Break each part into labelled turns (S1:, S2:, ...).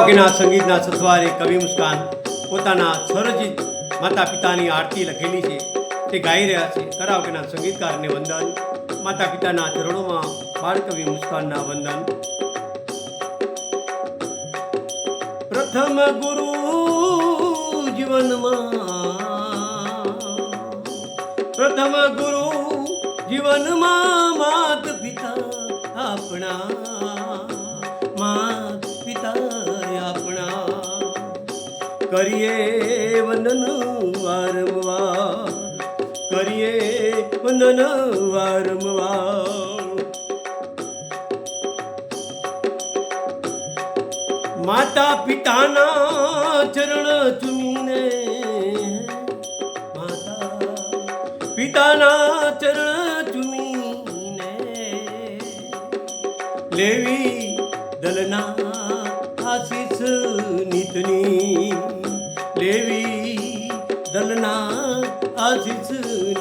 S1: સંગીતના સથવારે કવિ મુસ્કાન પોતાના સ્વરચિત માતા પિતાની આરતી લખેલી છે તે ગાઈ રહ્યા છે. કરાઓકેના સંગીતકારને વંદન. માતા પિતાના ચરણોમાં બાળકવિ મુસ્કાનના વંદન. પ્રથમ ગુરુ જીવનમાં, પ્રથમ ગુરુ જીવનમાં માત પિતા આપણા, માત પિતા આપણા. કરીએ વંદન વારંવાર, કરીએ વંદન વારંવાર. માતા પિતાના ચરણ ચૂમીને, માતા પિતાના ચરણ ચૂમીને લેવી દલના આશીષ નિતની, લેવી દલના આશીષ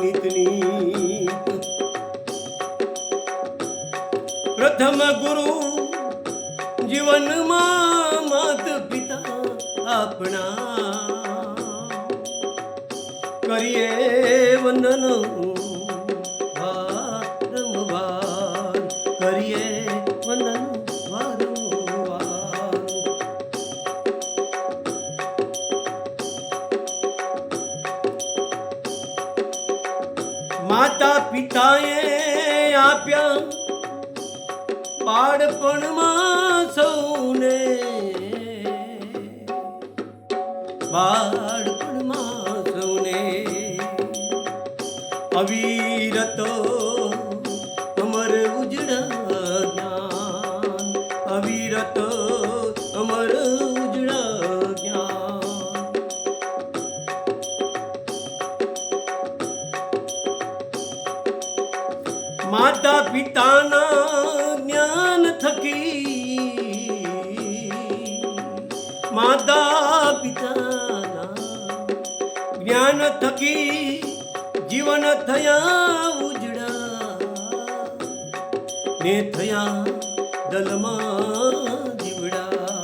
S1: નિતની. પ્રથમ ગુરુ જીવનમાં માત પિતા આપણા, કરીએ વંદન વારંવાર, કરીએ વંદન વારંવાર. માતા પિતાએ આપ્યા બાળપણમાં સૌને, બાળપણમાં સૌને અવિરત અમર ઉજળા જ્ઞાન, અવિરત અમર ઉજળા જ્ઞાન. માતા પિતાના જ્ઞાન થકી, માતા પિતાના જ્ઞાન થકી જીવન થયા ઉજળા, ને થયા દલમાં જીવડા,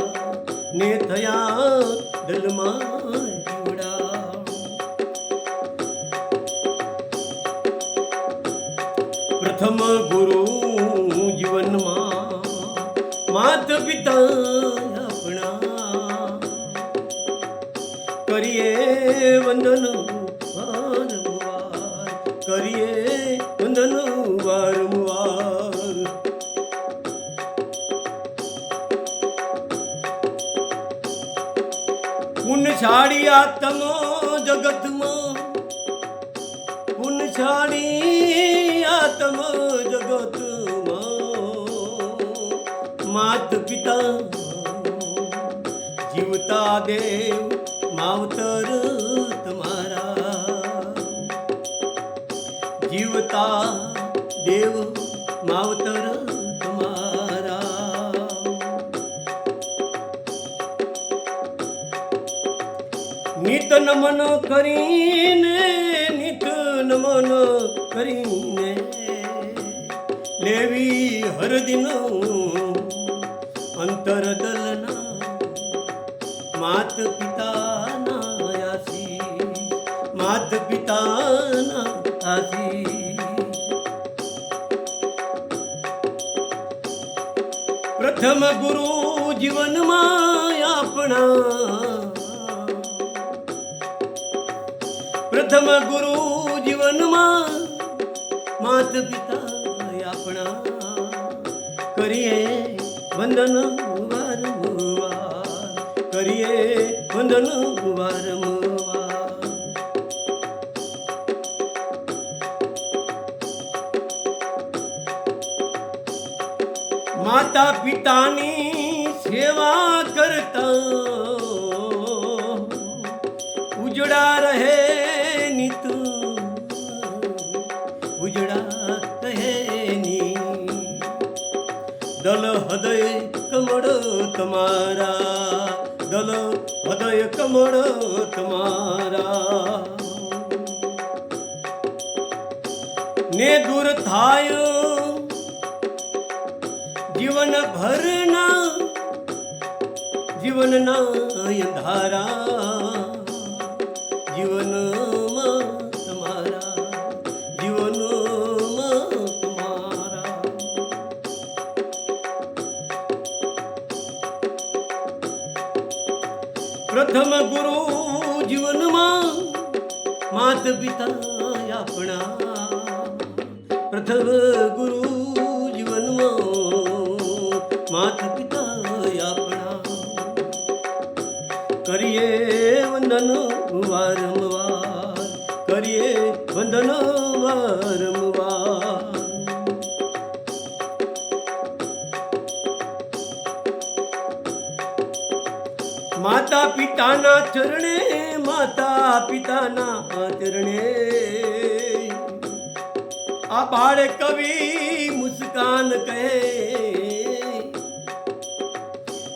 S1: ને થયા દલમાં જીવડા. પ્રથમ ગુરુ જીવનમાં માત પિતા આપણા, કરીએ વંદન વારંવાર, કરીએ વંદન વારંવાર. પુણ્યશાળી આત્મો જગતમાં, પુણ્યશાળી આત્મ જગતમાં માત પિતા જીવતા દેવ માવતર તમારા, જીવતા દેવ માવતર તમારા. નિત નમન કરીને, નિત નમન કરીને લેવી હરદિનો અંતર દલના, માત પિતાના આશીષ, માત પિતાના આશીષ. પ્રથમ ગુરુ જીવનમાં આપણા, પ્રથમ ગુરુ જીવનમાં માત પિતા આપણા, કરીએ વંદન વારંવાર, કરીએ વંદન વારંવાર. માતા પિતાની સેવા કરતા ઉજળા રહે નિત, ઉજળા રહે ની. દલ હૃદય કમળ તમારા, દલ હૃદય કમળ તમારા. ને દૂર થાય જીવન ભરના જીવનના અંધારા જીવનમાં તમારા જીવનમાં તમારા પ્રથમ ગુરુ જીવનમાં માત પિતા આપણા પ્રથમ ગુરુ જીવનમાં માત પિતા આપણા કરીએ વંદન વારંવાર કરીએ વંદન વારંવાર માતા પિતાના ચરણે માતા પિતાના ચરણે આ બાળ કવિ મુસ્કાન કહે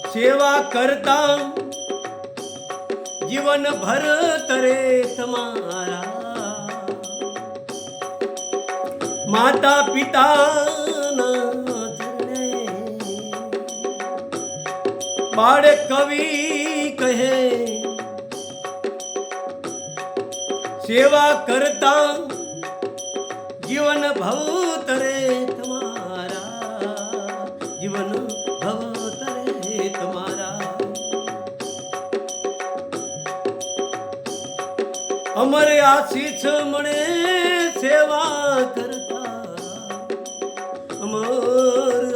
S1: સેવા કરતા જીવન ભર તરે તમારા માતા પિતાના ચરણે બાળ કવિ કહે સેવા કરતા જીવન ભવ તરે તમારા જીવન ભવ તરે તમારા અમરે આશીષ મળે સેવા કરતા અમર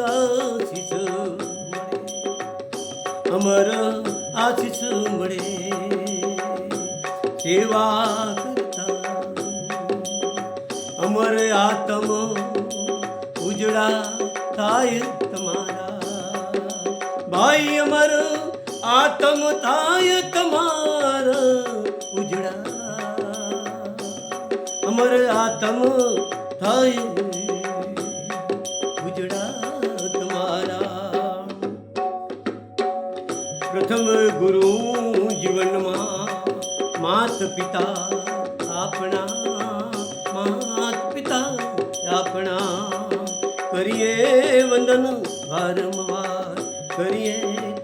S1: આશીષ મળે અમર આશીષ મળે સેવા કરતા અમર આત્મ ઉજળા થાય તમારા ભાઈ અમર આત્મ થાય તમારા ઉજળા અમર આત્મ થાય ઉજળા તમારા પ્રથમ ગુરુ જીવનમાં માત પિતા આપણા માત પિતા આપણા કરીએ વંદન વારંવાર કરીએ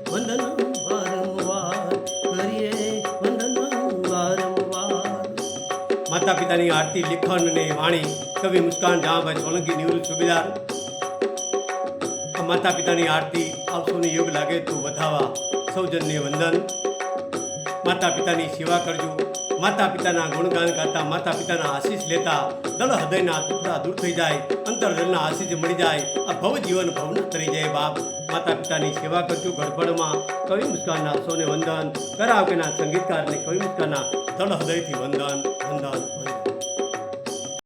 S1: વંદન વારંવાર કરીએ વંદન વારંવાર માતા પિતાની આરતી લેખન અને વાણી કવિ મુસ્કાન જામાભાઈ સોલંકી નિવૃત્ત સુબેદાર માતા પિતાની આરતી આપ સૌને યોગ લાગે તો વધાવા સૌજન્ય વંદન માતા પિતાની સેવા કરજો માતા પિતાના ગુણગાન ગાતા માતા પિતાના આશીષ લેતા દળ હૃદયના ટુકડા દૂર થઈ જાય અંતરજલના આશીષ મળી જાય આ ભવ જીવન ભવન તરી જાય બાપ માતા પિતાની સેવા કરજો ગડબડમાં કવિ મુસ્કાનના સૌને વંદન કરાવકેના સંગીતકારને કવિ મુસ્કાનના દળ હૃદયથી વંદન